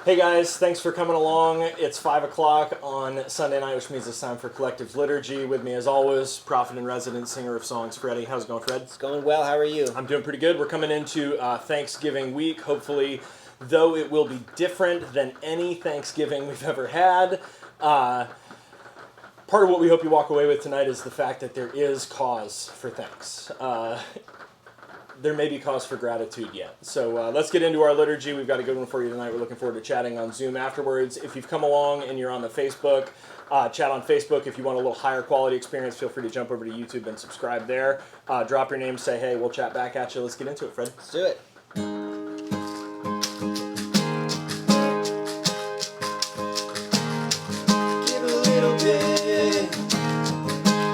Hey guys, thanks for coming along. It's 5 o'clock on Sunday night, which means it's time for Collective Liturgy. With me as always, prophet and resident singer of songs, Freddie. How's it going, Fred? It's going well. How are you? I'm doing pretty good. We're coming into Thanksgiving week. Hopefully, though it will be different than any Thanksgiving we've ever had. Part of what we hope you walk away with tonight is the fact that there is cause for thanks. There may be cause for gratitude yet. So let's get into our liturgy. We've got a good one for you tonight. We're looking forward to chatting on Zoom afterwards. If you've come along and you're on the Facebook, chat on Facebook. If you want a little higher quality experience, feel free to jump over to YouTube and subscribe there. Drop your name, say hey, we'll chat back at you. Let's get into it, Fred. Let's do it. Give a little bit.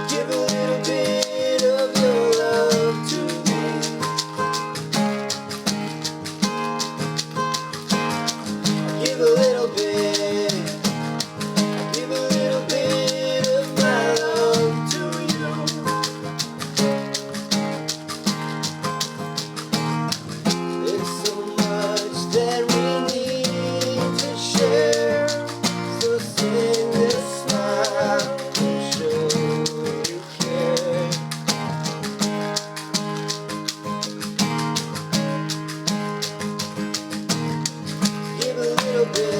Give a little bit of your love to me. Give a little bit. Give a little bit of my love to you. There's so much that we need to share. So send a smile and show you care. Give a little bit.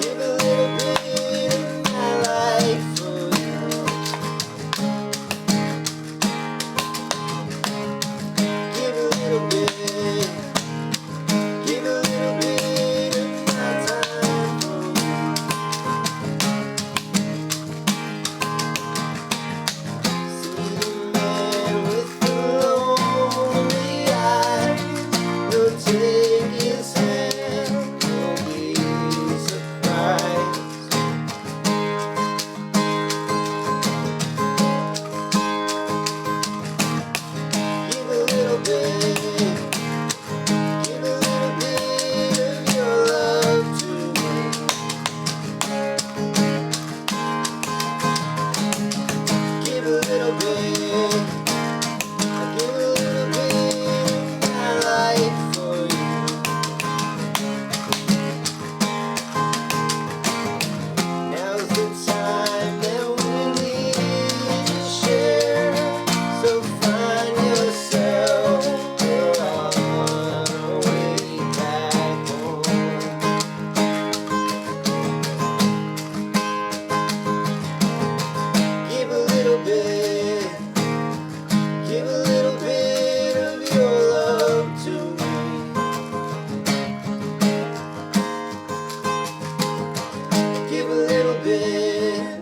Give a little bit of my life for you. Give a little bit. Give a little bit of my time for you. See the man with the lonely eyes. He'll take his hand. You'll be surprised. Give a little bit. Give a little bit of your love to me. Give a little bit. Give a little bit of my life for you. Now's the time that we need to share. So find yourself. We're on our way back home. Give a little bit. Give a little bit of your love to me. Give a little bit.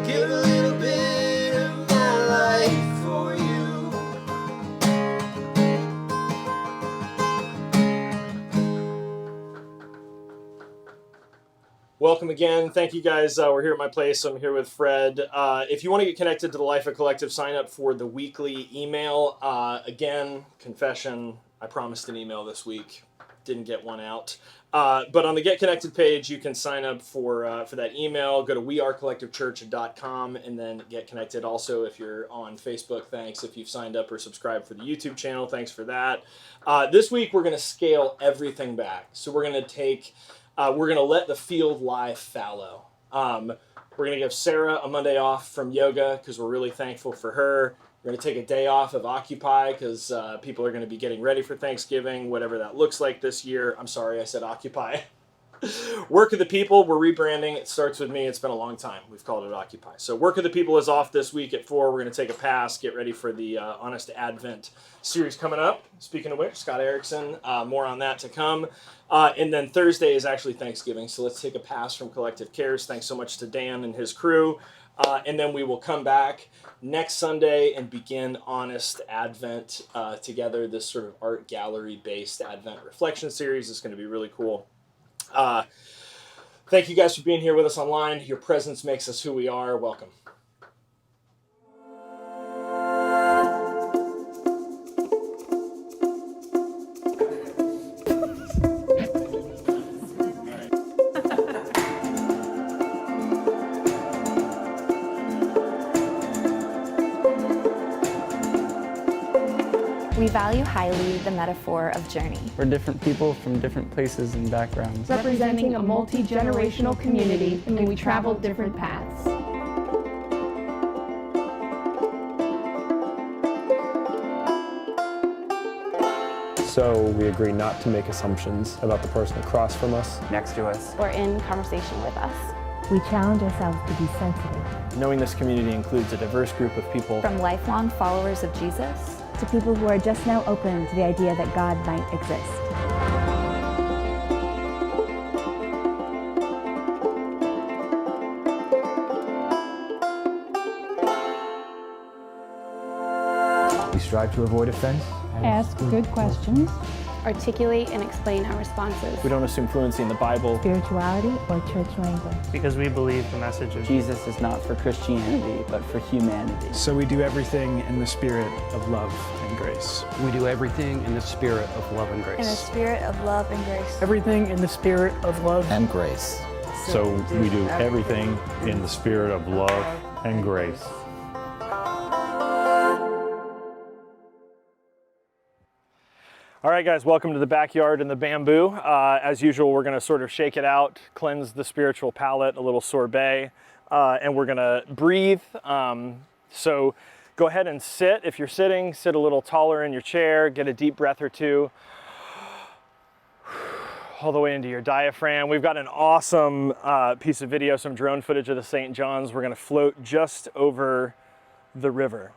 Give a little bit of my life for you. Welcome again. Thank you guys. We're here at my place. I'm here with Fred. If you want to get connected to the Life of Collective, sign up for the weekly email. Again, confession, I promised an email this week. Didn't get one out. But on the Get Connected page, you can sign up for that email. Go to wearecollectivechurch.com and then get connected. Also, if you're on Facebook, thanks. If you've signed up or subscribed for the YouTube channel, thanks for that. This week, we're going to scale everything back. So we're going to let the field lie fallow. We're going to give Sarah a Monday off from yoga because we're really thankful for her. We're going to take a day off of Occupy because people are going to be getting ready for Thanksgiving, whatever that looks like this year. I'm sorry, I said Occupy. Work of the People, we're rebranding. It starts with me. It's been a long time. We've called it Occupy. So Work of the People is off this week at 4. We're going to take a pass, get ready for the Honest Advent series coming up. Speaking of which, Scott Erickson, more on that to come. And then Thursday is actually Thanksgiving, so let's take a pass from Collective Cares. Thanks so much to Dan and his crew. And then we will come back next Sunday and begin Honest Advent together, this sort of art gallery-based Advent reflection series. It's going to be really cool. Thank you guys for being here with us online. Your presence makes us who we are. Welcome. We value highly the metaphor of journey. We're different people from different places and backgrounds. Representing a multi-generational community, and we travel different paths. So we agree not to make assumptions about the person across from us, Next to us. Or in conversation with us. We challenge ourselves to be sensitive. Knowing this community includes a diverse group of people. From lifelong followers of Jesus To people who are just now open to the idea that God might exist. We strive to avoid offense. Ask good questions. articulate and explain our responses. We don't assume fluency in the Bible. Spirituality or church language. Because we believe the message of Jesus is not for Christianity, but for humanity. So we do everything in the spirit of love and grace. We do everything in the spirit of love and grace. In a spirit of love and grace. Everything in the spirit of love And grace. So we do everything in the spirit of love and grace. All right, guys, welcome to the backyard and the bamboo. As usual, we're going to sort of shake it out, cleanse the spiritual palate, a little sorbet, and we're going to breathe. So go ahead and sit. If you're sitting, sit a little taller in your chair, get a deep breath or two. All the way into your diaphragm. We've got an awesome piece of video, some drone footage of the St. John's. We're going to float just over the river.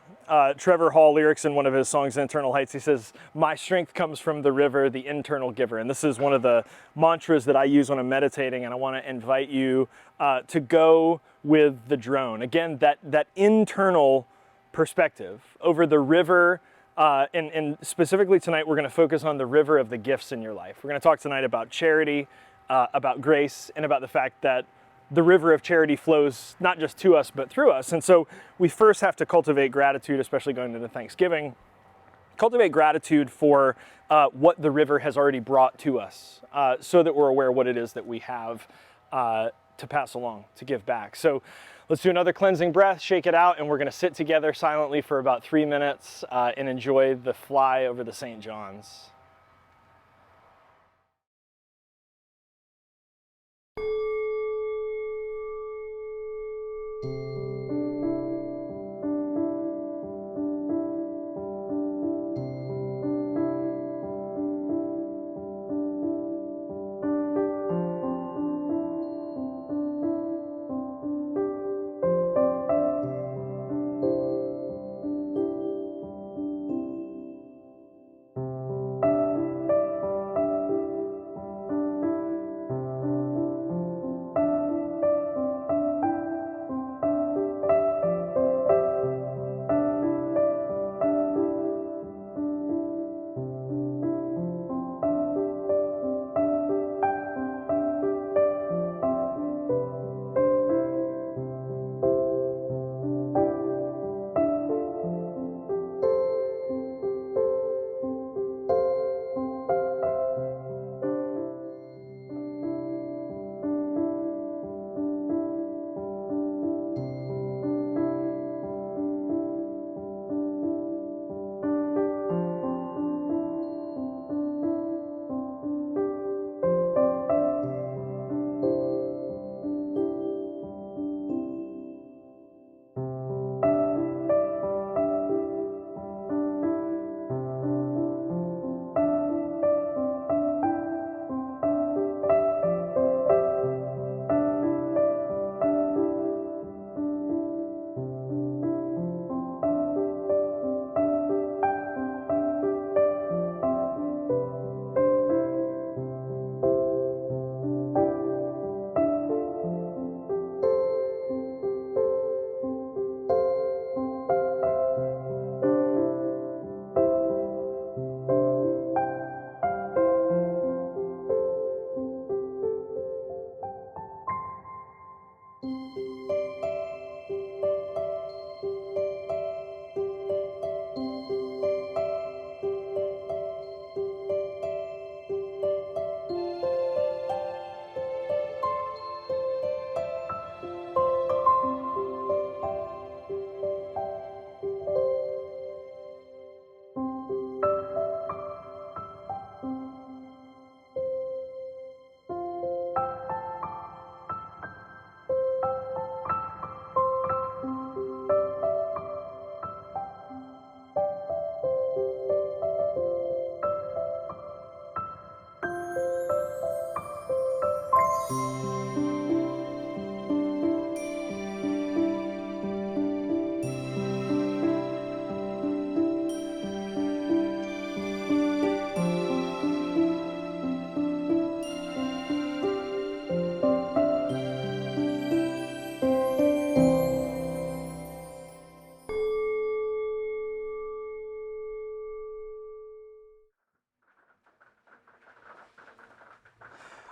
Trevor Hall lyrics in one of his songs, Internal Heights, he says, "My strength comes from the river, the internal giver." And this is one of the mantras that I use when I'm meditating, and I want to invite you to go with the drone. Again, that internal perspective over the river. And specifically tonight, we're going to focus on the river of the gifts in your life. We're going to talk tonight about charity, about grace, and about the fact that the river of charity flows not just to us, but through us. And so we first have to cultivate gratitude, especially going into Thanksgiving. Cultivate gratitude for what the river has already brought to us, so that we're aware what it is that we have to pass along, to give back. So let's do another cleansing breath, shake it out, and we're going to sit together silently for about 3 minutes and enjoy the fly over the St. John's.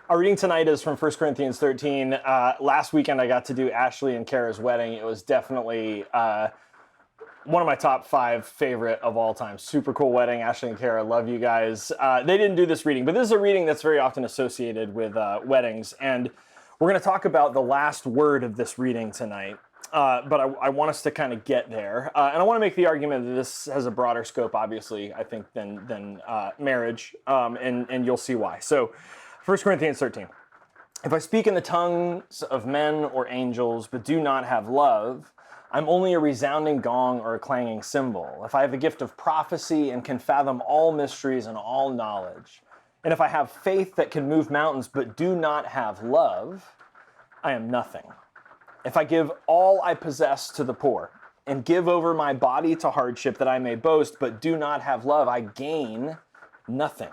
Our reading tonight is from 1 Corinthians 13. Last weekend I got to do Ashley and Kara's wedding. It was definitely one of my top 5 favorite of all time. Super cool wedding. Ashley and Kara, love you guys. They didn't do this reading, but this is a reading that's very often associated with weddings. And we're going to talk about the last word of this reading tonight. But I want us to kind of get there. And I want to make the argument that this has a broader scope, obviously, I think, than marriage. And you'll see why. So 1 Corinthians 13. If I speak in the tongues of men or angels, but do not have love, I'm only a resounding gong or a clanging cymbal. If I have the gift of prophecy and can fathom all mysteries and all knowledge, and if I have faith that can move mountains but do not have love, I am nothing. If I give all I possess to the poor and give over my body to hardship that I may boast but do not have love, I gain nothing.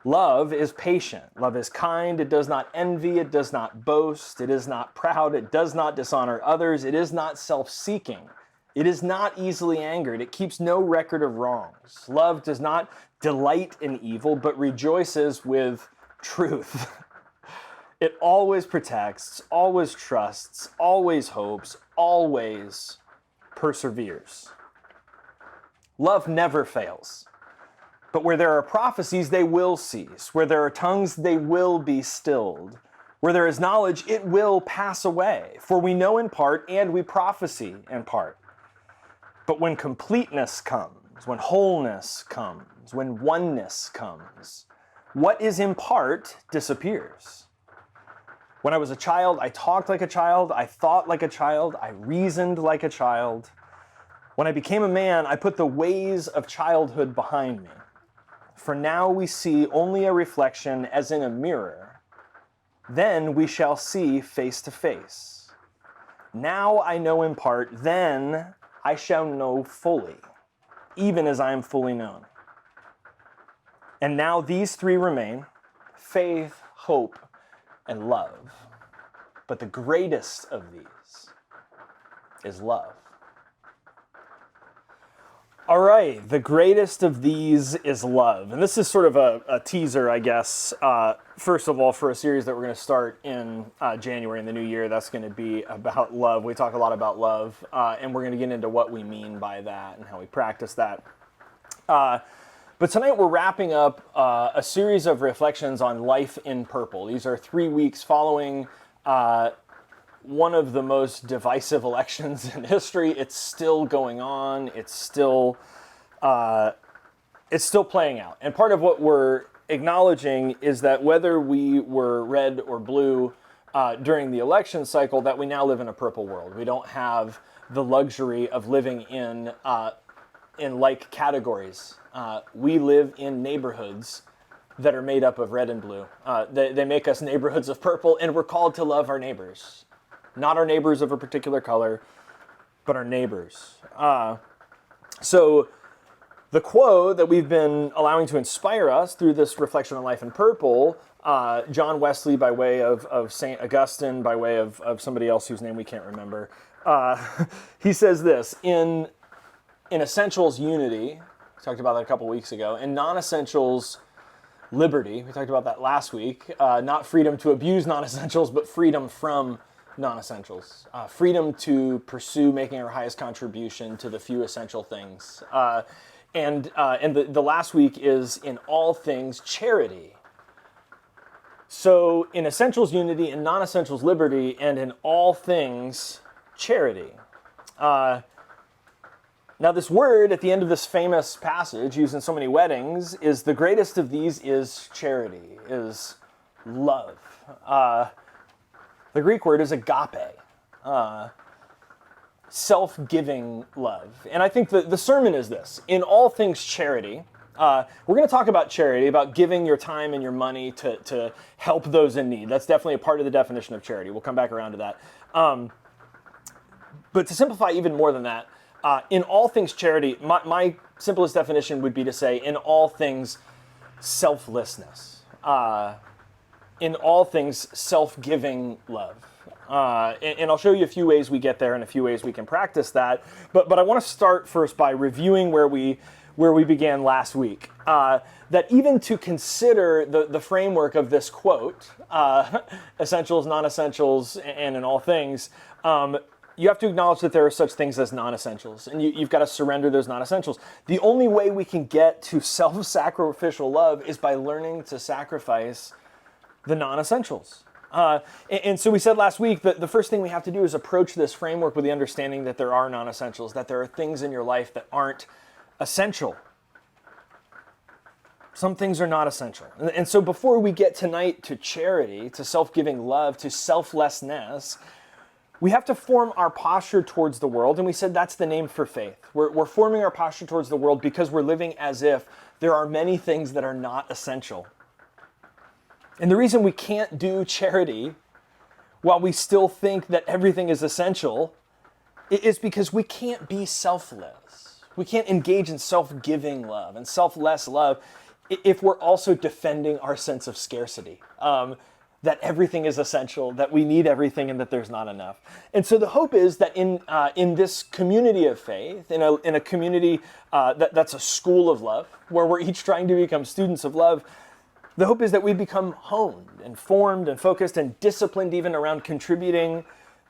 Love is patient. Love is kind. It does not envy. It does not boast. It is not proud. It does not dishonor others. It is not self-seeking. It is not easily angered. It keeps no record of wrongs. Love does not delight in evil, but rejoices with truth. It always protects, always trusts, always hopes, always perseveres. Love never fails. But where there are prophecies, they will cease. Where there are tongues, they will be stilled. Where there is knowledge, it will pass away. For we know in part, and we prophesy in part. But when completeness comes, when wholeness comes, when oneness comes, what is in part disappears. When I was a child, I talked like a child, I thought like a child, I reasoned like a child. When I became a man, I put the ways of childhood behind me. For now we see only a reflection as in a mirror. Then we shall see face to face. Now I know in part, then I shall know fully, even as I am fully known. And now these 3 remain: faith, hope, and love. But the greatest of these is love. All right, the greatest of these is love. And this is sort of a teaser, I guess, first of all, for a series that we're going to start in January in the new year. That's going to be about love. We talk a lot about love, and we're going to get into what we mean by that and how we practice that. But tonight we're wrapping up a series of reflections on life in purple. These are 3 weeks following one of the most divisive elections in history. It's still going on. It's still playing out. And part of what we're acknowledging is that whether we were red or blue during the election cycle, that we now live in a purple world. We don't have the luxury of living in like categories. We live in neighborhoods that are made up of red and blue. They make us neighborhoods of purple, and we're called to love our neighbors. Not our neighbors of a particular color, but our neighbors. So the quote that we've been allowing to inspire us through this reflection on life in purple, John Wesley by way of St. Augustine, by way of somebody else whose name we can't remember, he says this: in essentials, unity. We talked about that a couple weeks ago. In non-essentials, liberty. We talked about that last week. Not freedom to abuse non-essentials, but freedom from non-essentials. Freedom to pursue making our highest contribution to the few essential things. And the last week is in all things charity. So in essentials, unity, in non-essentials, liberty, and in all things charity. Now this word at the end of this famous passage used in so many weddings is the greatest of these is charity, is love. The Greek word is agape, self-giving love. And I think the sermon is this: in all things charity. We're going to talk about charity, about giving your time and your money to help those in need. That's definitely a part of the definition of charity. We'll come back around to that. But to simplify even more than that, in all things charity, my simplest definition would be to say in all things selflessness. In all things self-giving love. And I'll show you a few ways we get there and a few ways we can practice that. But I want to start first by reviewing where we where we began last week. That even to consider the framework of this quote, essentials, non-essentials, and in all things, you have to acknowledge that there are such things as non-essentials, and you've got to surrender those non-essentials. The only way we can get to self-sacrificial love is by learning to sacrifice the non-essentials. And so we said last week that the first thing we have to do is approach this framework with the understanding that there are non-essentials, that there are things in your life that aren't essential. Some things are not essential. And so before we get tonight to charity, to self-giving love, to selflessness, we have to form our posture towards the world, and we said that's the name for faith. We're forming our posture towards the world because we're living as if there are many things that are not essential. And the reason we can't do charity while we still think that everything is essential is because we can't be selfless. We can't engage in self-giving love and selfless love if we're also defending our sense of scarcity. That everything is essential, that we need everything, and that there's not enough. And so the hope is that in this community of faith, in a community that's a school of love, where we're each trying to become students of love, the hope is that we become honed and formed and focused and disciplined even around contributing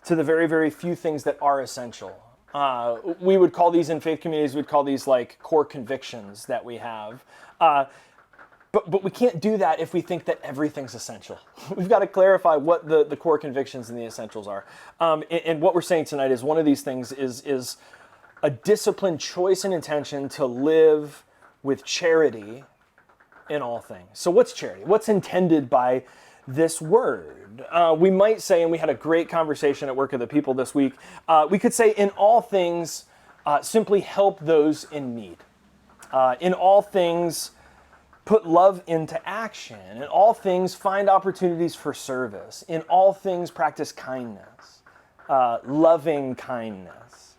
to the very, very few things that are essential. We would call these in faith communities, we'd call these like core convictions that we have. But we can't do that if we think that everything's essential. We've got to clarify what the core convictions and the essentials are. And what we're saying tonight is one of these things is a disciplined choice and intention to live with charity in all things. So what's charity? What's intended by this word? We might say, and we had a great conversation at Work of the People this week, we could say in all things, simply help those in need. In all things, put love into action. In all things, find opportunities for service. In all things, practice kindness, loving kindness.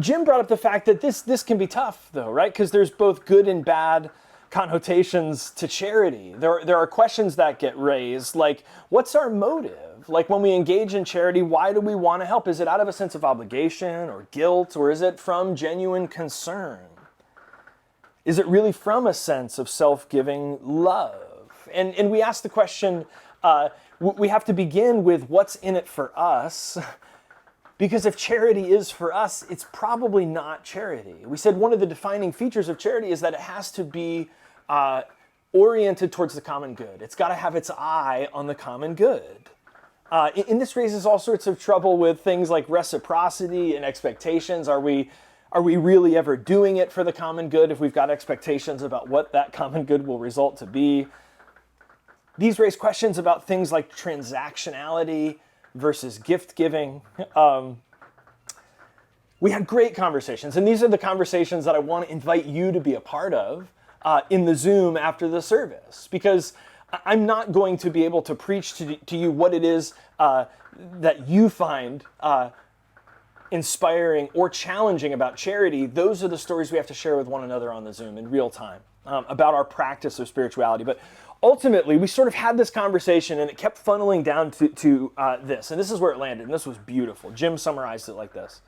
Jim brought up the fact that this can be tough, though, right? Because there's both good and bad connotations to charity. There are questions that get raised, like, what's our motive? Like, when we engage in charity, why do we want to help? Is it out of a sense of obligation or guilt, or is it from genuine concern? Is it really from a sense of self-giving love? And we ask the question, we have to begin with what's in it for us, because if charity is for us, it's probably not charity. We said one of the defining features of charity is that it has to be oriented towards the common good. It's got to have its eye on the common good. And this raises all sorts of trouble with things like reciprocity and expectations. Are we really ever doing it for the common good if we've got expectations about what that common good will result to be? These raise questions about things like transactionality versus gift giving. We had great conversations, and these are the conversations that I want to invite you to be a part of in the Zoom after the service, because I'm not going to be able to preach to you what it is that you find inspiring or challenging about charity. Those are the stories we have to share with one another on the Zoom in real time about our practice of spirituality. But ultimately, we sort of had this conversation, and it kept funneling down to this. And this is where it landed, and this was beautiful. Jim summarized it like this.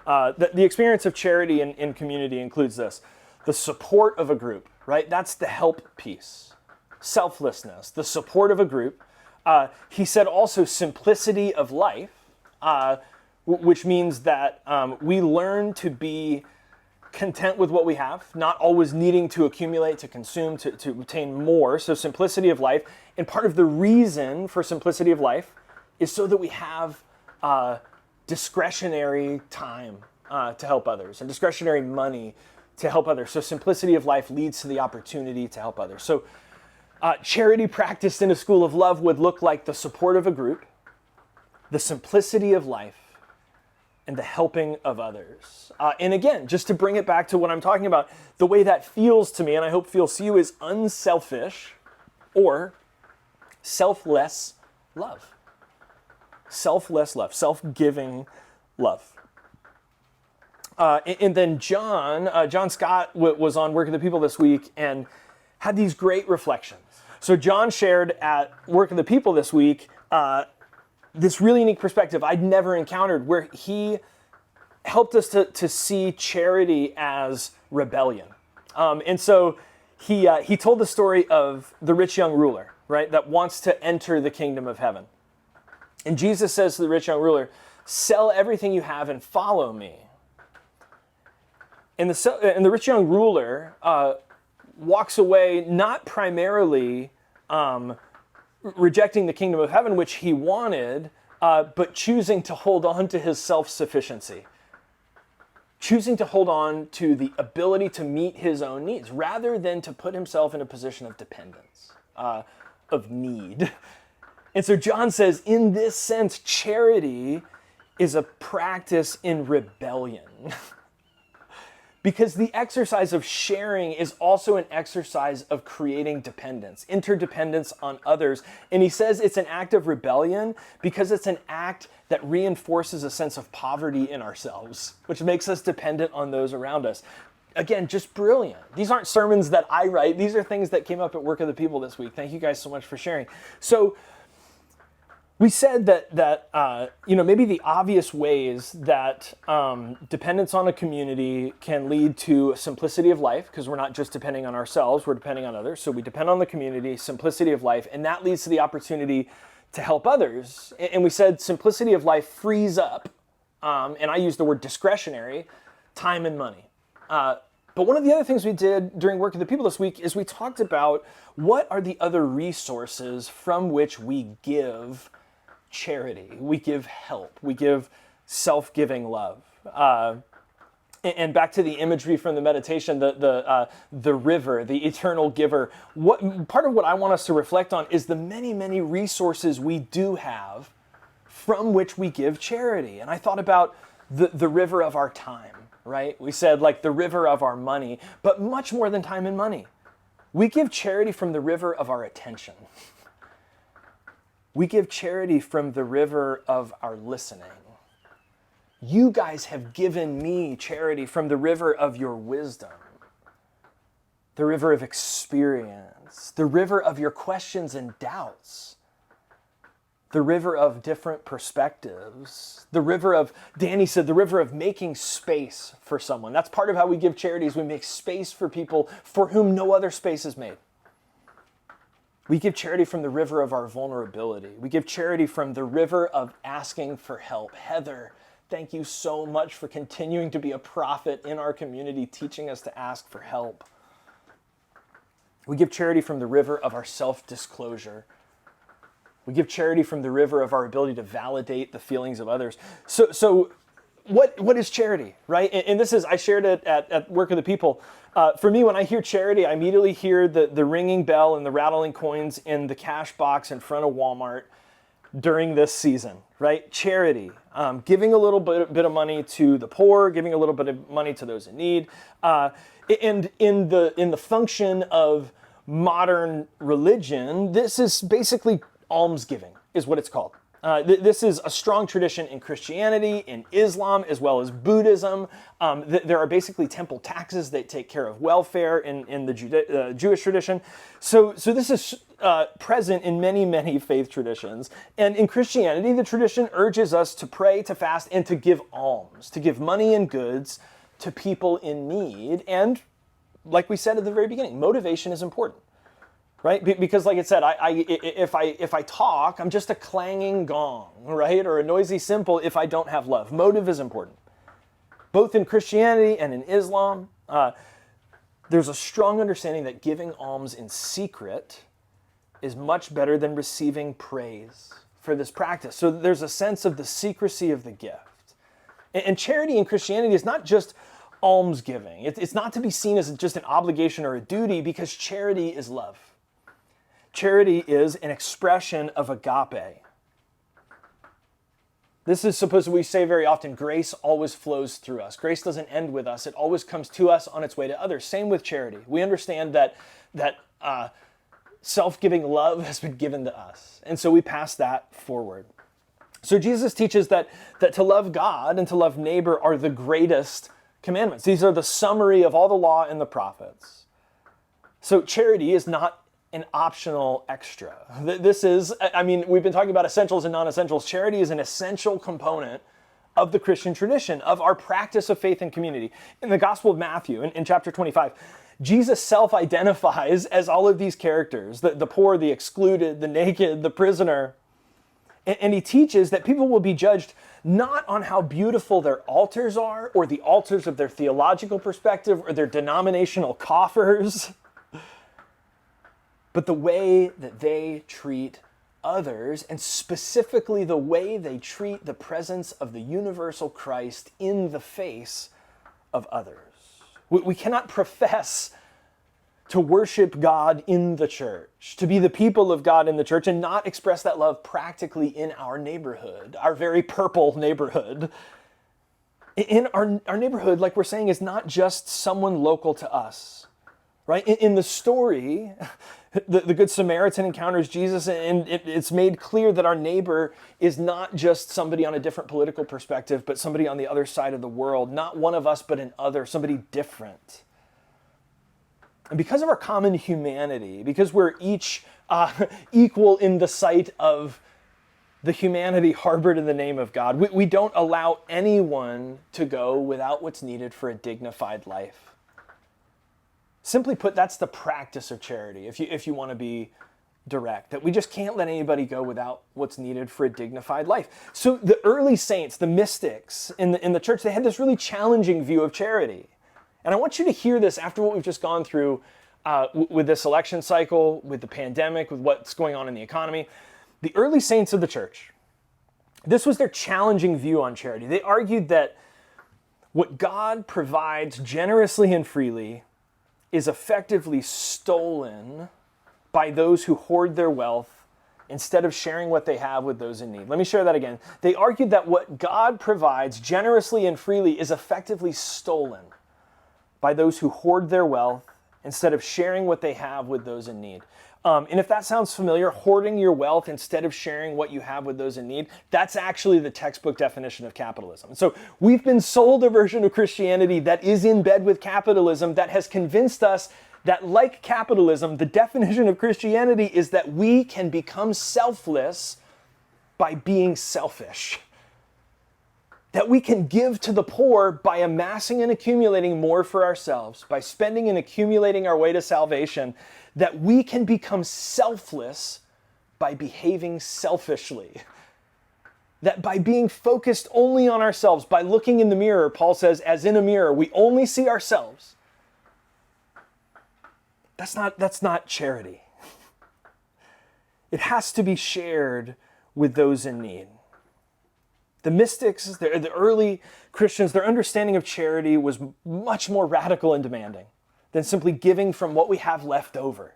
The experience of charity in community includes this: the support of a group, right? That's the help piece. Selflessness, the support of a group. He said also simplicity of life, which means that we learn to be content with what we have, not always needing to accumulate, to consume, to obtain more. So simplicity of life. And part of the reason for simplicity of life is so that we have discretionary time to help others and discretionary money to help others. So simplicity of life leads to the opportunity to help others. So charity practiced in a school of love would look like the support of a group, the simplicity of life, and the helping of others. And again, just to bring it back to what I'm talking about, the way that feels to me, and I hope feels to you, is unselfish or selfless love. Selfless love, self-giving love. And then John Scott was on Work of the People this week and had these great reflections. So John shared at Work of the People this week this really unique perspective I'd never encountered, where he helped us to see charity as rebellion. And so he told the story of the rich young ruler, right, that wants to enter the kingdom of heaven. And Jesus says to the rich young ruler, sell everything you have and follow me. And the rich young ruler walks away not primarily rejecting the kingdom of heaven, which he wanted, but choosing to hold on to his self-sufficiency. Choosing to hold on to the ability to meet his own needs rather than to put himself in a position of dependence, of need. And so John says, in this sense, charity is a practice in rebellion. Because the exercise of sharing is also an exercise of creating dependence, interdependence on others. And he says it's an act of rebellion because it's an act that reinforces a sense of poverty in ourselves, which makes us dependent on those around us. Again, just brilliant. These aren't sermons that I write. These are things that came up at Work of the People this week. Thank you guys so much for sharing. So we said that maybe the obvious ways that dependence on a community can lead to simplicity of life, because we're not just depending on ourselves, we're depending on others. So we depend on the community, simplicity of life, and that leads to the opportunity to help others. And we said simplicity of life frees up, and I use the word discretionary, time and money. But one of the other things we did during Work of the People this week is we talked about what are the other resources from which we give charity, we give help, we give self-giving love. And back to the imagery from the meditation, the river, the eternal giver. Part of what I want us to reflect on is the many, many resources we do have from which we give charity. And I thought about the river of our time, right? We said like the river of our money, but much more than time and money. We give charity from the river of our attention. We give charity from the river of our listening. You guys have given me charity from the river of your wisdom, the river of experience, the river of your questions and doubts, the river of different perspectives, the river of, Danny said, the river of making space for someone. That's part of how we give charity, is we make space for people for whom no other space is made. We give charity from the river of our vulnerability. We give charity from the river of asking for help. Heather, thank you so much for continuing to be a prophet in our community, teaching us to ask for help. We give charity from the river of our self-disclosure. We give charity from the river of our ability to validate the feelings of others. So what is charity, right? And this is, I shared it at Work of the People. For me, when I hear charity, I immediately hear the ringing bell and the rattling coins in the cash box in front of Walmart during this season, right? Charity, giving a little bit of money to the poor, giving a little bit of money to those in need. And in the function of modern religion, this is basically almsgiving, is what it's called. This is a strong tradition in Christianity, in Islam, as well as Buddhism. There are basically temple taxes that take care of welfare in the Jewish tradition. So this is present in many, many faith traditions. And in Christianity, the tradition urges us to pray, to fast, and to give alms, to give money and goods to people in need. And like we said at the very beginning, motivation is important. Right? Because like I said, if I talk, I'm just a clanging gong, right? Or a noisy cymbal if I don't have love. Motive is important. Both in Christianity and in Islam, there's a strong understanding that giving alms in secret is much better than receiving praise for this practice. So there's a sense of the secrecy of the gift. And charity in Christianity is not just almsgiving. It's not to be seen as just an obligation or a duty, because charity is love. Charity is an expression of agape. This is supposed to, we say very often, grace always flows through us. Grace doesn't end with us. It always comes to us on its way to others. Same with charity. We understand that self-giving love has been given to us. And so we pass that forward. So Jesus teaches that to love God and to love neighbor are the greatest commandments. These are the summary of all the law and the prophets. So charity is not an optional extra. This is, I mean, we've been talking about essentials and non-essentials. Charity is an essential component of the Christian tradition, of our practice of faith and community. In the Gospel of Matthew, in chapter 25, Jesus self-identifies as all of these characters, the poor, the excluded, the naked, the prisoner. And he teaches that people will be judged not on how beautiful their altars are, or the altars of their theological perspective, or their denominational coffers, but the way that they treat others, and specifically the way they treat the presence of the universal Christ in the face of others. We cannot profess to worship God in the church, to be the people of God in the church, and not express that love practically in our neighborhood, our very purple neighborhood. In our neighborhood, like we're saying, is not just someone local to us, right? In the story, the Good Samaritan encounters Jesus, and it's made clear that our neighbor is not just somebody on a different political perspective, but somebody on the other side of the world, not one of us, but an other, somebody different. And because of our common humanity, because we're each equal in the sight of the humanity harbored in the name of God, we don't allow anyone to go without what's needed for a dignified life. Simply put, that's the practice of charity, if you want to be direct, that we just can't let anybody go without what's needed for a dignified life. So the early saints, the mystics in the church, they had this really challenging view of charity. And I want you to hear this after what we've just gone through with this election cycle, with the pandemic, with what's going on in the economy. The early saints of the church, this was their challenging view on charity. They argued that what God provides generously and freely is effectively stolen by those who hoard their wealth instead of sharing what they have with those in need. Let me share that again. They argued that what God provides generously and freely is effectively stolen by those who hoard their wealth instead of sharing what they have with those in need. And if that sounds familiar, hoarding your wealth instead of sharing what you have with those in need, that's actually the textbook definition of capitalism. So we've been sold a version of Christianity that is in bed with capitalism, that has convinced us that, like capitalism, the definition of Christianity is that we can become selfless by being selfish. That we can give to the poor by amassing and accumulating more for ourselves, by spending and accumulating our way to salvation, that we can become selfless by behaving selfishly. That by being focused only on ourselves, by looking in the mirror, Paul says, as in a mirror, we only see ourselves. That's not charity. It has to be shared with those in need. The mystics, the early Christians, their understanding of charity was much more radical and demanding than simply giving from what we have left over.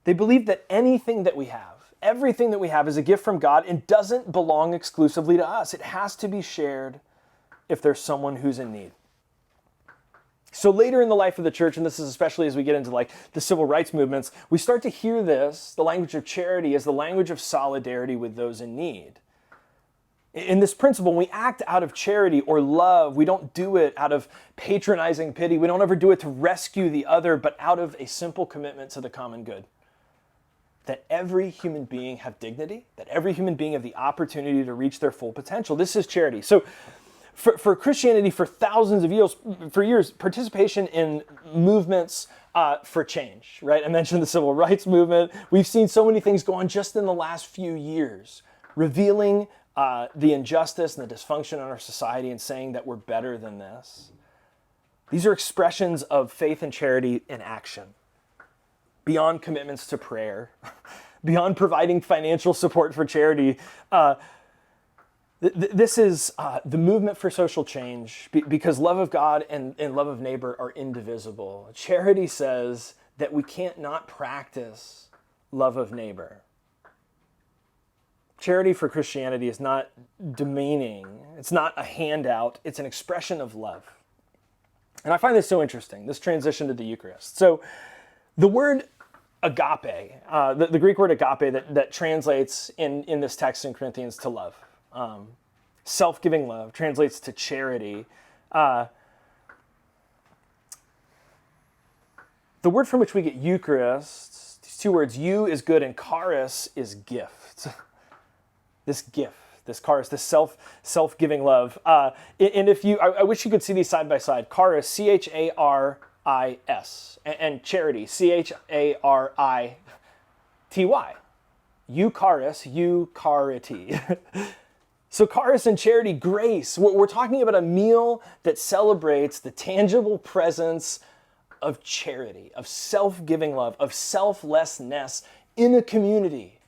They believed that anything that we have, everything that we have, is a gift from God and doesn't belong exclusively to us. It has to be shared if there's someone who's in need. So later in the life of the church, and this is especially as we get into like the civil rights movements, we start to hear this, the language of charity, as the language of solidarity with those in need. In this principle, when we act out of charity or love, we don't do it out of patronizing pity. We don't ever do it to rescue the other, but out of a simple commitment to the common good. That every human being have dignity, that every human being have the opportunity to reach their full potential. This is charity. So for Christianity, for thousands of years, participation in movements for change, right? I mentioned the civil rights movement. We've seen so many things go on just in the last few years, revealing the injustice and the dysfunction in our society and saying that we're better than this. These are expressions of faith and charity in action, beyond commitments to prayer, beyond providing financial support for charity. This is the movement for social change because love of God and love of neighbor are indivisible. Charity says that we can't not practice love of neighbor. Charity for Christianity is not demeaning. It's not a handout. It's an expression of love. And I find this so interesting, this transition to the Eucharist. So the word agape, the Greek word agape that translates in this text in Corinthians to love, self-giving love, translates to charity. The word from which we get Eucharist, these two words, eu is good and charis is gift. This gift. this charis, this self-giving love. And if you, I wish you could see these side by side. Charis, C-H-A-R-I-S, and charity, C-H-A-R-I-T-Y. Eucharis, eucharity. So charis and charity, grace. We're talking about a meal that celebrates the tangible presence of charity, of self-giving love, of selflessness in a community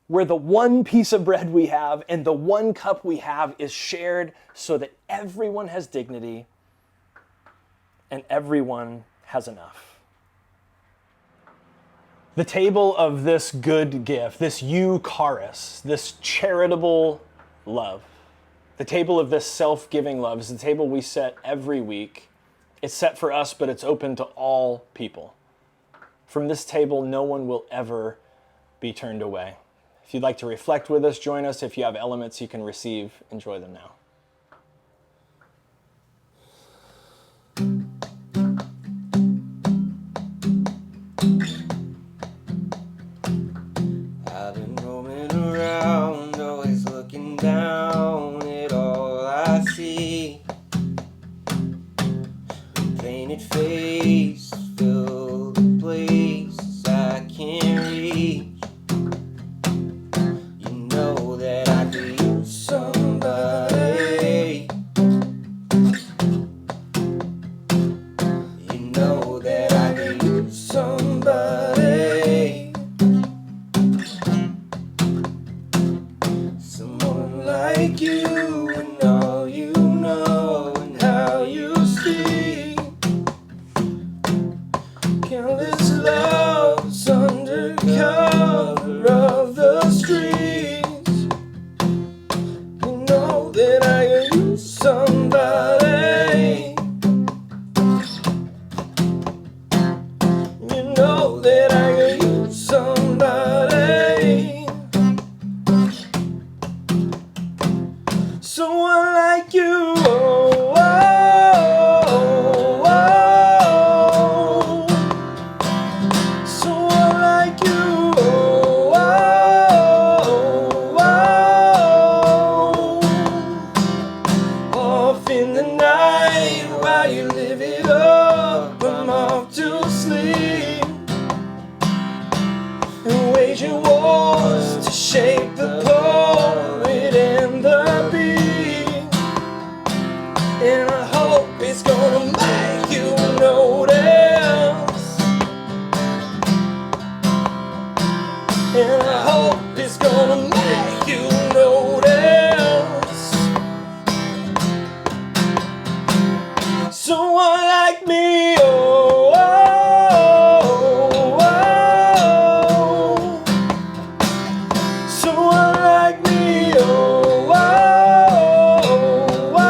where the one piece of bread we have and the one cup we have is shared so that everyone has dignity and everyone has enough. The table of this good gift, this eucharis, this charitable love, the table of this self-giving love is the table we set every week. It's set for us, but it's open to all people. From this table, no one will ever be turned away. If you'd like to reflect with us, join us. If you have elements you can receive, enjoy them now. I've been roaming around, always looking down at all I see. Painted face fill the places I can't reach. You know that I could use somebody. You know that I could use somebody. Someone like you and all you know and how you speak. Countless loves under cover of the streets. You know that I could use somebody. You know that I could use somebody. Someone like you. Oh, oh, oh, oh. Someone like you. Oh, oh, oh. Off in the night while you live it up, I'm off to sleep and waging wars to shape the poet and the beat. And I hope it's gonna make you notice. And I hope it's gonna make you notice. Someone like me, oh, oh, oh, oh. Someone like me, oh, oh, oh, oh.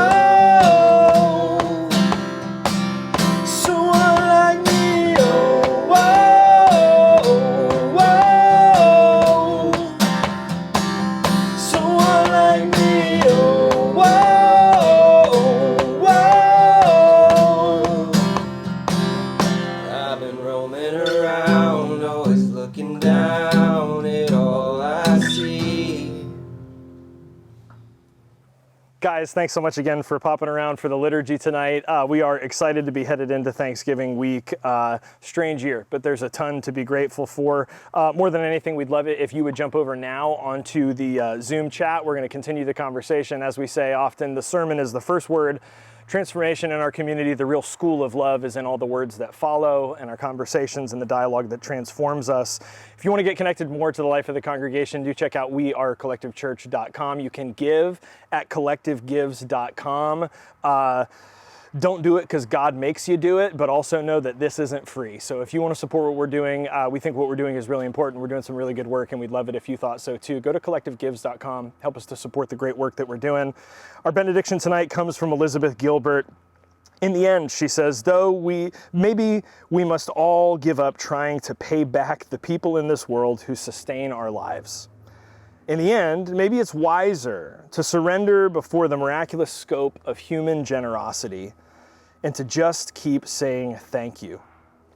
Someone like me, oh, oh, oh, oh. Someone like me, oh, oh, oh, oh. I've been roaming around, always looking down at all I see. Guys, thanks so much again for popping around for the liturgy tonight. We are excited to be headed into Thanksgiving week. Strange year, but there's a ton to be grateful for. More than anything, we'd love it if you would jump over now onto the Zoom chat. We're going to continue the conversation. As we say often, the sermon is the first word. Transformation in our community, the real school of love, is in all the words that follow and our conversations and the dialogue that transforms us. If you want to get connected more to the life of the congregation, do check out wearecollectivechurch.com. You can give at collectivegives.com. Don't do it because God makes you do it, but also know that this isn't free. So if you want to support what we're doing, we think what we're doing is really important. We're doing some really good work, and we'd love it if you thought so too. Go to collectivegives.com. Help us to support the great work that we're doing. Our benediction tonight comes from Elizabeth Gilbert. In the end, she says, though maybe we must all give up trying to pay back the people in this world who sustain our lives. In the end, maybe it's wiser to surrender before the miraculous scope of human generosity and to just keep saying thank you,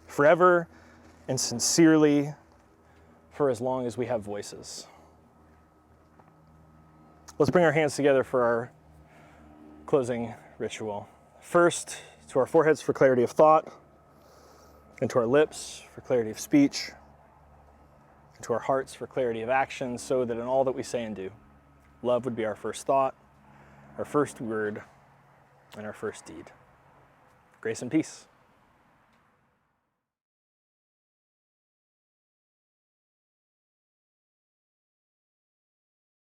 forever and sincerely, for as long as we have voices. Let's bring our hands together for our closing ritual. First, to our foreheads for clarity of thought, and to our lips for clarity of speech, and to our hearts for clarity of action, so that in all that we say and do, love would be our first thought, our first word, and our first deed. Grace and peace.